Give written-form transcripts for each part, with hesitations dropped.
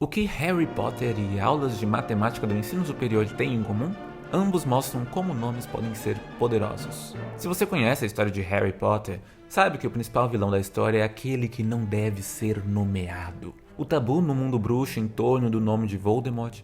O que Harry Potter e aulas de matemática do ensino superior têm em comum? Ambos mostram como nomes podem ser poderosos. Se você conhece a história de Harry Potter, sabe que o principal vilão da história é aquele que não deve ser nomeado. O tabu no mundo bruxo em torno do nome de Voldemort,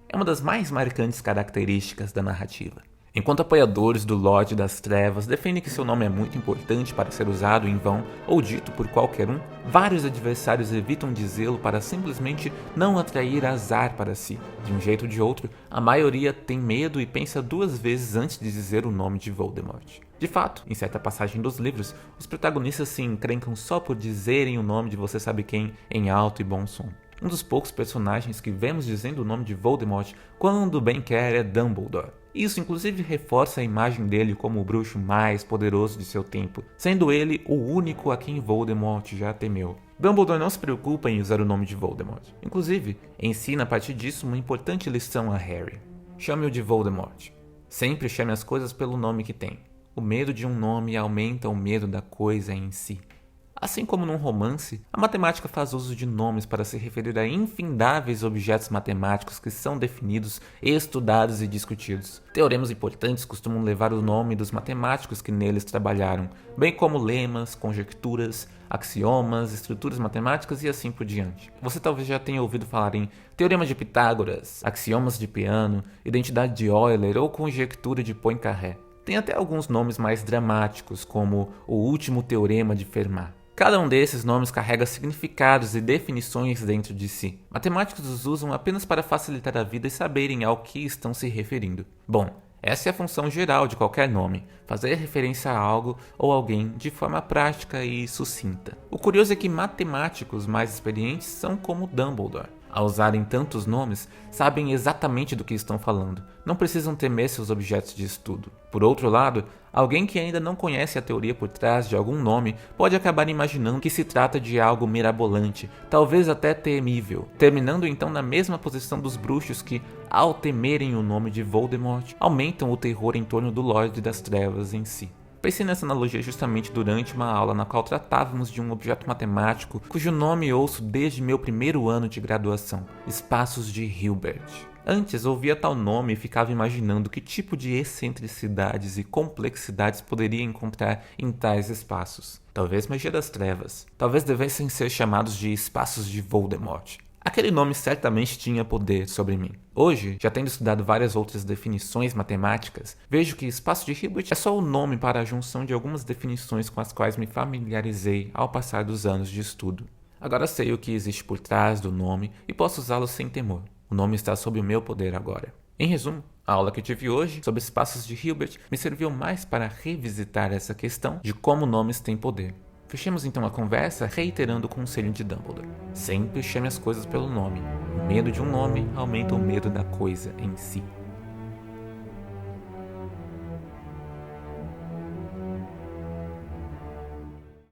é uma das mais marcantes características da narrativa. Enquanto apoiadores do Lorde das Trevas defendem que seu nome é muito importante para ser usado em vão ou dito por qualquer um, vários adversários evitam dizê-lo para simplesmente não atrair azar para si. De um jeito ou de outro, a maioria tem medo e pensa duas vezes antes de dizer o nome de Voldemort. De fato, em certa passagem dos livros, os protagonistas se encrencam só por dizerem o nome de você sabe quem em alto e bom som. Um dos poucos personagens que vemos dizendo o nome de Voldemort quando bem quer é Dumbledore. Isso inclusive reforça a imagem dele como o bruxo mais poderoso de seu tempo, sendo ele o único a quem Voldemort já temeu. Dumbledore não se preocupa em usar o nome de Voldemort. Inclusive, ensina a partir disso uma importante lição a Harry. Chame-o de Voldemort. Sempre chame as coisas pelo nome que tem. O medo de um nome aumenta o medo da coisa em si. Assim como num romance, a matemática faz uso de nomes para se referir a infindáveis objetos matemáticos que são definidos, estudados e discutidos. Teoremas importantes costumam levar o nome dos matemáticos que neles trabalharam, bem como lemas, conjecturas, axiomas, estruturas matemáticas e assim por diante. Você talvez já tenha ouvido falar em teorema de Pitágoras, axiomas de Peano, identidade de Euler ou conjectura de Poincaré. Tem até alguns nomes mais dramáticos, como o último teorema de Fermat. Cada um desses nomes carrega significados e definições dentro de si. Matemáticos os usam apenas para facilitar a vida e saberem ao que estão se referindo. Bom, essa é a função geral de qualquer nome, fazer referência a algo ou alguém de forma prática e sucinta. O curioso é que matemáticos mais experientes são como Dumbledore. Ao usarem tantos nomes, sabem exatamente do que estão falando, não precisam temer seus objetos de estudo. Por outro lado, alguém que ainda não conhece a teoria por trás de algum nome pode acabar imaginando que se trata de algo mirabolante, talvez até temível, terminando então na mesma posição dos bruxos que, ao temerem o nome de Voldemort, aumentam o terror em torno do Lorde das Trevas em si. Pensei nessa analogia justamente durante uma aula na qual tratávamos de um objeto matemático cujo nome ouço desde meu primeiro ano de graduação, espaços de Hilbert. Antes ouvia tal nome e ficava imaginando que tipo de excentricidades e complexidades poderia encontrar em tais espaços. Talvez magia das trevas, talvez devessem ser chamados de espaços de Voldemort. Aquele nome certamente tinha poder sobre mim. Hoje, já tendo estudado várias outras definições matemáticas, vejo que espaço de Hilbert é só o nome para a junção de algumas definições com as quais me familiarizei ao passar dos anos de estudo. Agora sei o que existe por trás do nome e posso usá-lo sem temor. O nome está sob o meu poder agora. Em resumo, a aula que tive hoje sobre espaços de Hilbert me serviu mais para revisitar essa questão de como nomes têm poder. Fechemos então a conversa reiterando o conselho de Dumbledore. Sempre chame as coisas pelo nome. O medo de um nome aumenta o medo da coisa em si.